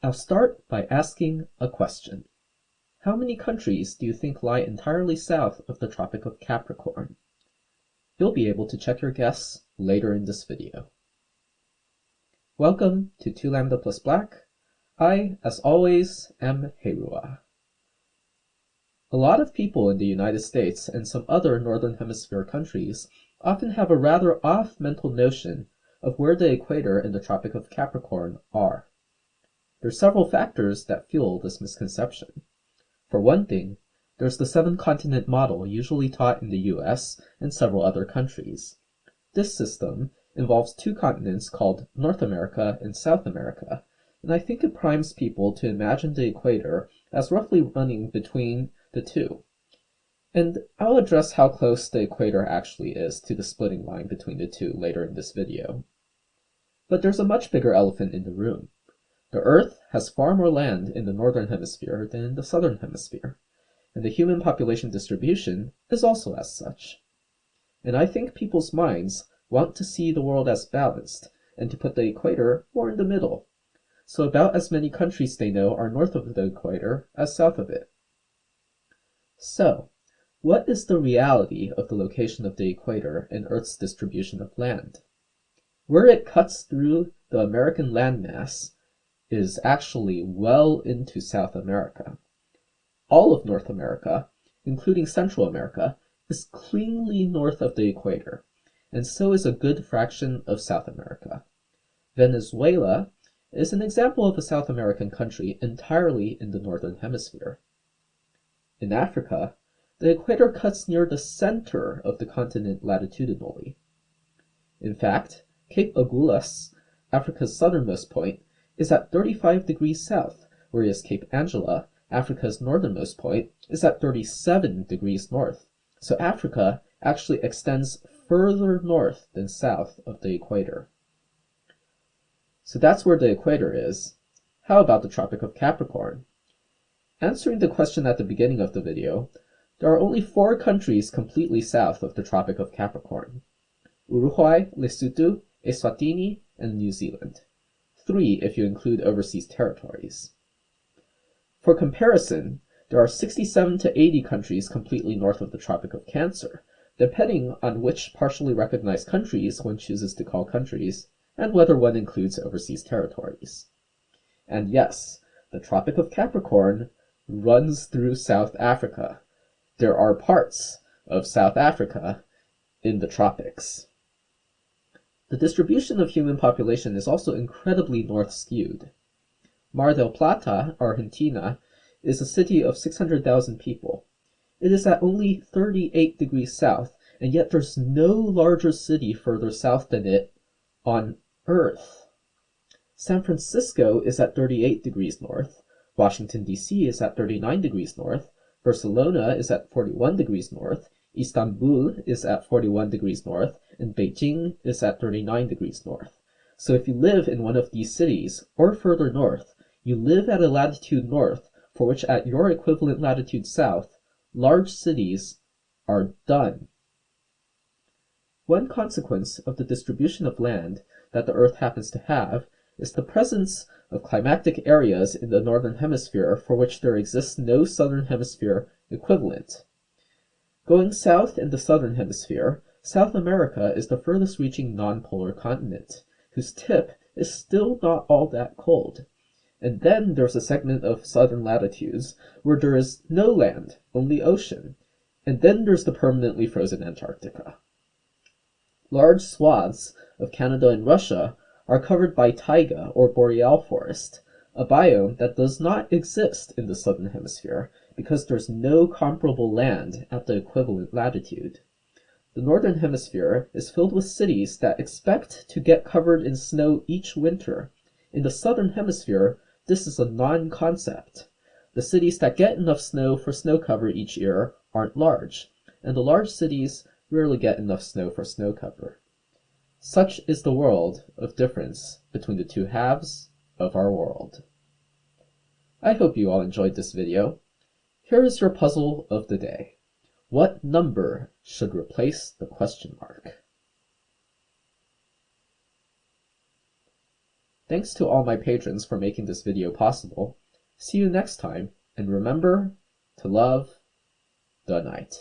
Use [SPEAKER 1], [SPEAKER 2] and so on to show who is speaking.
[SPEAKER 1] I'll start by asking a question. How many countries do you think lie entirely south of the Tropic of Capricorn? You'll be able to check your guess later in this video. Welcome to TwoLambdaPlusBlack. I, as always, am Heirua. A lot of people in the United States and some other Northern Hemisphere countries often have a rather off mental notion of where the equator and the Tropic of Capricorn are. There are several factors that fuel this misconception. For one thing, there's the seven-continent model usually taught in the US and several other countries. This system involves two continents called North America and South America, and I think it primes people to imagine the equator as roughly running between the two. And I'll address how close the equator actually is to the splitting line between the two later in this video. But there's a much bigger elephant in the room. The Earth has far more land in the Northern Hemisphere than in the Southern Hemisphere, and the human population distribution is also as such. And I think people's minds want to see the world as balanced, and to put the equator more in the middle. So about as many countries they know are north of the equator as south of it. So, what is the reality of the location of the equator and Earth's distribution of land? Where it cuts through the American landmass is actually well into South America. All of North America, including Central America, is cleanly north of the equator, and so is a good fraction of South America. Venezuela is an example of a South American country entirely in the Northern Hemisphere. In Africa, the equator cuts near the center of the continent latitudinally. In fact, Cape Agulhas, Africa's southernmost point, is at 35 degrees south, whereas Cape Angela, Africa's northernmost point, is at 37 degrees north. So Africa actually extends further north than south of the equator. So that's where the equator is. How about the Tropic of Capricorn? Answering the question at the beginning of the video, there are only 4 countries completely south of the Tropic of Capricorn: Uruguay, Lesotho, Eswatini, and New Zealand. 3 if you include overseas territories. For comparison, there are 67 to 80 countries completely north of the Tropic of Cancer, depending on which partially recognized countries one chooses to call countries, and whether one includes overseas territories. And yes, the Tropic of Capricorn runs through South Africa. There are parts of South Africa in the tropics. The distribution of human population is also incredibly north-skewed. Mar del Plata, Argentina, is a city of 600,000 people. It is at only 38 degrees south, and yet there's no larger city further south than it on Earth. San Francisco is at 38 degrees north, Washington, D.C. is at 39 degrees north, Barcelona is at 41 degrees north, Istanbul is at 41 degrees north, and Beijing is at 39 degrees north. So if you live in one of these cities, or further north, you live at a latitude north for which at your equivalent latitude south, large cities are done. One consequence of the distribution of land that the Earth happens to have is the presence of climatic areas in the Northern Hemisphere for which there exists no Southern Hemisphere equivalent. Going south in the Southern Hemisphere, South America is the furthest reaching non-polar continent, whose tip is still not all that cold. And then there's a segment of southern latitudes where there is no land, only ocean. And then there's the permanently frozen Antarctica. Large swaths of Canada and Russia are covered by taiga or boreal forest, a biome that does not exist in the Southern Hemisphere because there's no comparable land at the equivalent latitude. The Northern Hemisphere is filled with cities that expect to get covered in snow each winter. In the Southern Hemisphere, this is a non-concept. The cities that get enough snow for snow cover each year aren't large, and the large cities rarely get enough snow for snow cover. Such is the world of difference between the two halves of our world. I hope you all enjoyed this video. Here is your puzzle of the day. What number should replace the question mark? Thanks to all my patrons for making this video possible. See you next time, and remember to love the night.